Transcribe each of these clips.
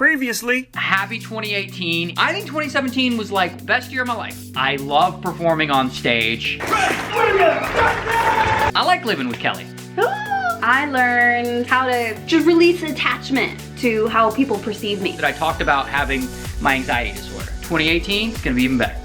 Previously. Happy 2018. I think 2017 was like best year of my life. I love performing on stage. I like living with Kelly. I learned how to just release attachment to how people perceive me. I talked about having my anxiety disorder. 2018 is gonna be even better.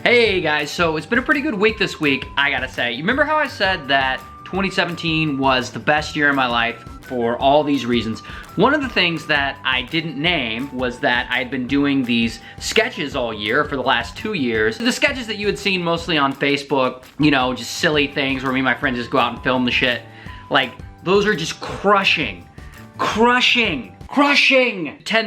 Hey guys, so it's been a pretty good week this week, I gotta say. You remember how I said that 2017 was the best year of my life for all these reasons? One of the things that I didn't name was that I had been doing these sketches all year for the last 2 years. The sketches that you had seen mostly on Facebook, you know, just silly things where me and my friends just go out and film the shit. Like, those are just crushing. 10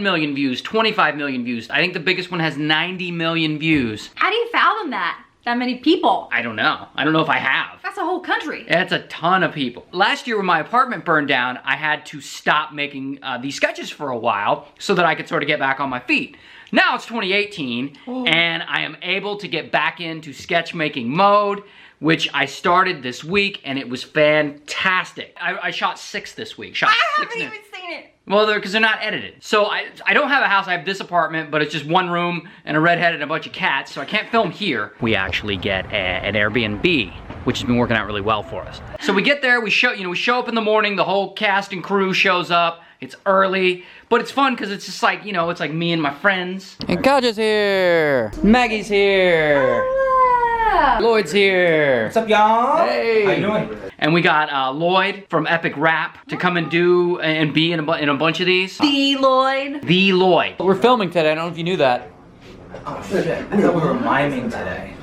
million views, 25 million views. I think the biggest one has 90 million views. How do you fathom that many people? I don't know. I don't know if I have. That's a whole country. That's a ton of people. Last year when my apartment burned down, I had to stop making these sketches for a while so that I could sort of get back on my feet. Now it's 2018 and I am able to get back into sketch making mode, which I started this week and it was fantastic. I shot 6 this week. I haven't even seen it. Well, because they're not edited. So I don't have a house, I have this apartment, but it's just one room and a redhead and a bunch of cats, so I can't film here. We actually get an Airbnb, which has been working out really well for us. So we get there, we show up in the morning, the whole cast and crew shows up. It's early, but it's fun because it's just like, you know, it's like me and my friends. And Kaja's here. Maggie's here. Lloyd's here. What's up, y'all? Hey. How you doing? And we got Lloyd from Epic Rap to come and do and be in a bunch of these. The Lloyd. The Lloyd. We're filming today. I don't know if you knew that. Oh shit, I thought we were miming today.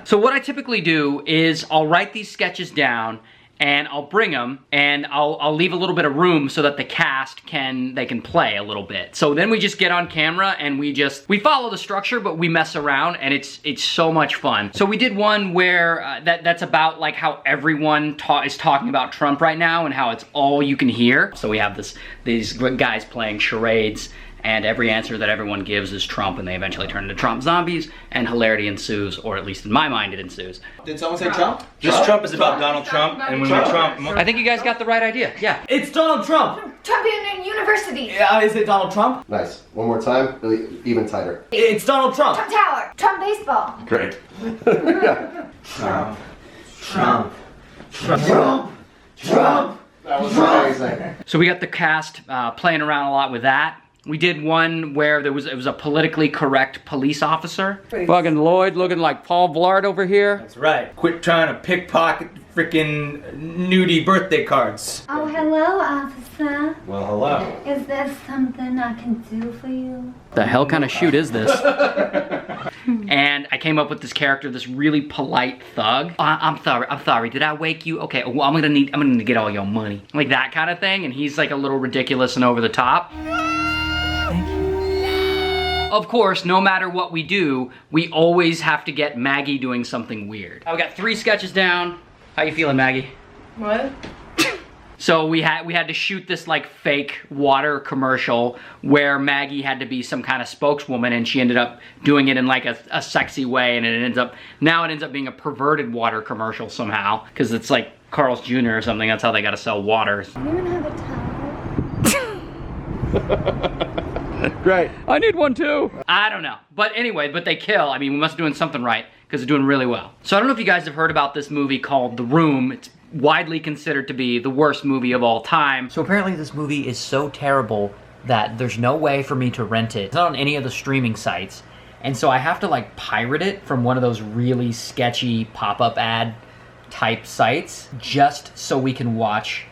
So what I typically do is I'll write these sketches down and I'll bring them and I'll leave a little bit of room so that the cast can play a little bit. So then we just get on camera and we follow the structure, but we mess around and it's so much fun. So we did one where that's about like how everyone is talking about Trump right now and how it's all you can hear. So we have these guys playing charades and every answer that everyone gives is Trump, and they eventually turn into Trump zombies, and hilarity ensues, or at least in my mind it ensues. Did someone say Trump? This Trump is about Donald Trump, and when we Trump... I think you guys got the right idea, yeah. It's Donald Trump! Trump University! Yeah, is it Donald Trump? Nice. One more time, really even tighter. It's Donald Trump! Trump Tower! Trump Baseball! Great. Trump. That was amazing. So we got the cast playing around a lot with that. We did one where it was a politically correct police officer. Fucking Lloyd looking like Paul Blart over here. That's right. Quit trying to pickpocket freaking nudie birthday cards. Oh, hello, officer. Well, hello. Is there something I can do for you? The hell kind of shoot is this? And I came up with this character, this really polite thug. I'm sorry, did I wake you? Okay, well, I'm gonna need to get all your money. Like that kind of thing, and he's like a little ridiculous and over the top. Of course, no matter what we do, we always have to get Maggie doing something weird. We got 3 sketches down. How you feeling, Maggie? What? So we had to shoot this like fake water commercial where Maggie had to be some kind of spokeswoman, and she ended up doing it in like a sexy way, and it ends up being a perverted water commercial somehow, because it's like Carl's Jr. or something. That's how they gotta sell water. You even have a towel? Great. I need one too. I don't know. But anyway, but they kill. I mean, we must be doing something right because they're doing really well. So I don't know if you guys have heard about this movie called The Room. It's widely considered to be the worst movie of all time. So apparently this movie is so terrible that there's no way for me to rent it. It's not on any of the streaming sites. And so I have to like pirate it from one of those really sketchy pop-up ad type sites just so we can watch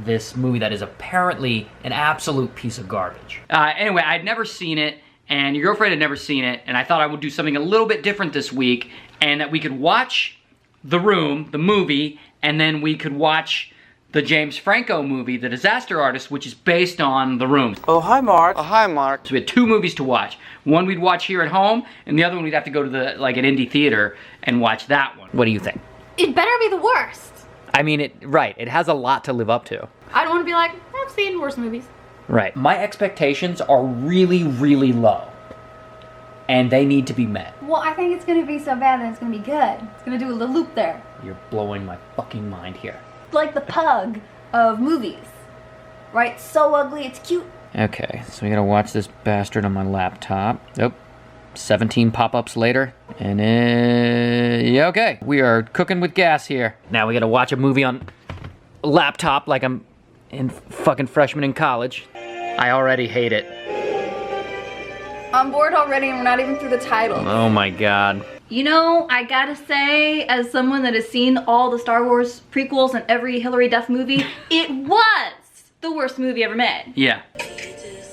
this movie that is apparently an absolute piece of garbage. Anyway, I'd never seen it, and your girlfriend had never seen it, and I thought I would do something a little bit different this week, and that we could watch The Room, the movie, and then we could watch the James Franco movie, The Disaster Artist, which is based on The Room. Oh, hi, Mark. Oh, hi, Mark. So we had 2 movies to watch. One we'd watch here at home, and the other one we'd have to go to an indie theater and watch that one. What do you think? It better be the worst. I mean, it has a lot to live up to. I don't want to be like, I've seen worse movies. Right. My expectations are really, really low. And they need to be met. Well, I think it's gonna be so bad that it's gonna be good. It's gonna do a little loop there. You're blowing my fucking mind here. like the pug of movies. Right? So ugly, it's cute. Okay, so we gotta watch this bastard on my laptop. Nope. 17 pop-ups later, and yeah, okay. We are cooking with gas here. Now we gotta watch a movie on a laptop like I'm in fucking freshman in college. I already hate it. I'm bored already and we're not even through the title. Oh my god. You know, I gotta say, as someone that has seen all the Star Wars prequels and every Hilary Duff movie, it was the worst movie ever made. Yeah.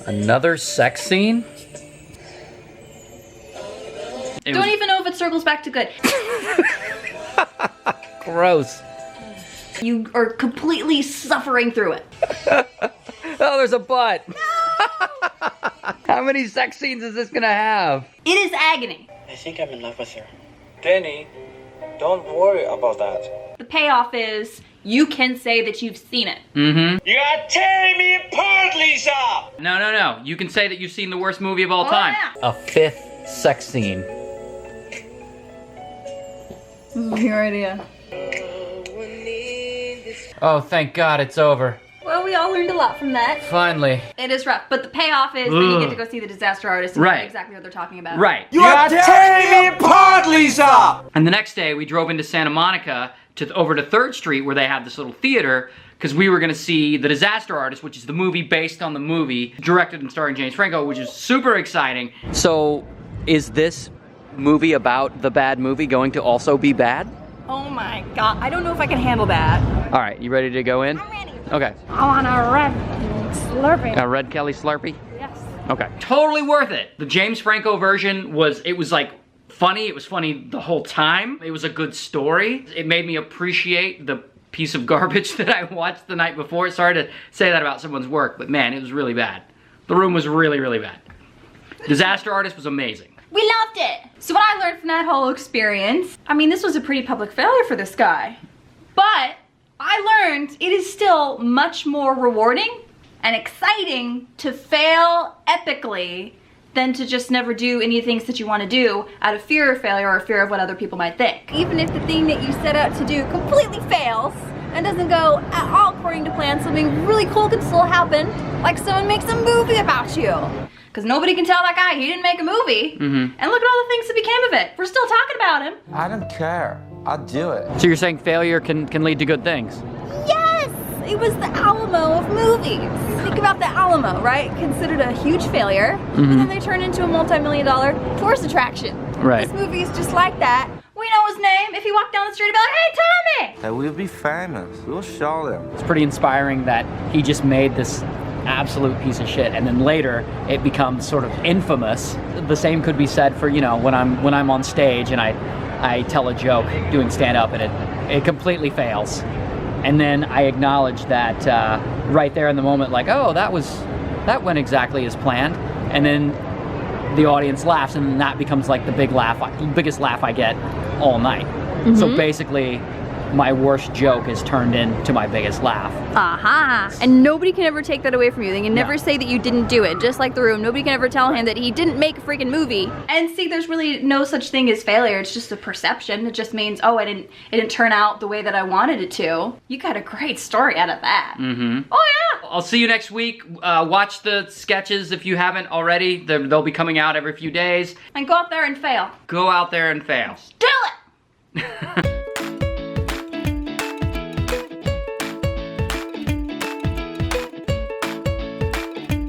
Another sex scene? Don't even know if it circles back to good. Gross. You are completely suffering through it. Oh, there's a butt. How many sex scenes is this gonna have? It is agony. I think I'm in love with her. Danny, don't worry about that. The payoff is you can say that you've seen it. Mm-hmm. You are tearing me apart, Lisa! No. You can say that you've seen the worst movie of all time. Yeah. A fifth sex scene. This is your idea. Oh, thank God it's over. Well, we all learned a lot from that. Finally. It is rough, but the payoff is then you get to go see the disaster artist and Right. know exactly what they're talking about. Right. You are tearing me apart, Lisa! And the next day, we drove into Santa Monica over to 3rd Street where they have this little theater because we were going to see The Disaster Artist, which is the movie based on the movie, directed and starring James Franco, which is super exciting. So, is this movie about the bad movie going to also be bad? Oh my god, I don't know if I can handle that. All right, you ready to go in? I'm ready. Okay. I want a red Slurpee. A Red Kelly Slurpee? Yes. Okay. Totally worth it. The James Franco version was like funny. It was funny the whole time. It was a good story. It made me appreciate the piece of garbage that I watched the night before. Sorry to say that about someone's work, but man, it was really bad. The Room was really, really bad. Disaster Artist was amazing. We loved it. So what I learned from that whole experience, I mean, this was a pretty public failure for this guy. But I learned it is still much more rewarding and exciting to fail epically than to just never do any of the things that you want to do out of fear of failure or fear of what other people might think. Even if the thing that you set out to do completely fails and doesn't go at all according to plan, something really cool could still happen, like someone makes a movie about you. Because nobody can tell that guy he didn't make a movie. Mm-hmm. And look at all the things that became of it. We're still talking about him. I don't care. I'll do it. So you're saying failure can lead to good things? Yes! It was the Alamo of movies. Think about the Alamo, right? Considered a huge failure. And then they turned into a multi-million-dollar tourist attraction. Right. This movie is just like that. We know his name. If he walked down the street, he'd be like, hey, Tommy! That we'll be famous. We'll show them. It's pretty inspiring that he just made this absolute piece of shit and then later it becomes sort of infamous. The same could be said for, you know, when I'm on stage and I tell a joke doing stand-up and it completely fails. And then I acknowledge that right there in the moment, like, oh, that went exactly as planned. And then the audience laughs and then that becomes like the biggest laugh I get all night. So basically, my worst joke is turned into my biggest laugh. Aha! And nobody can ever take that away from you. They can never No. say that you didn't do it. Just like The Room, nobody can ever tell him that he didn't make a freaking movie. And see, there's really no such thing as failure. It's just a perception. It just means, oh, it didn't turn out the way that I wanted it to. You got a great story out of that. Mm-hmm. Oh yeah! I'll see you next week. Watch the sketches if you haven't already. They'll be coming out every few days. And go out there and fail. Go out there and fail. Do it!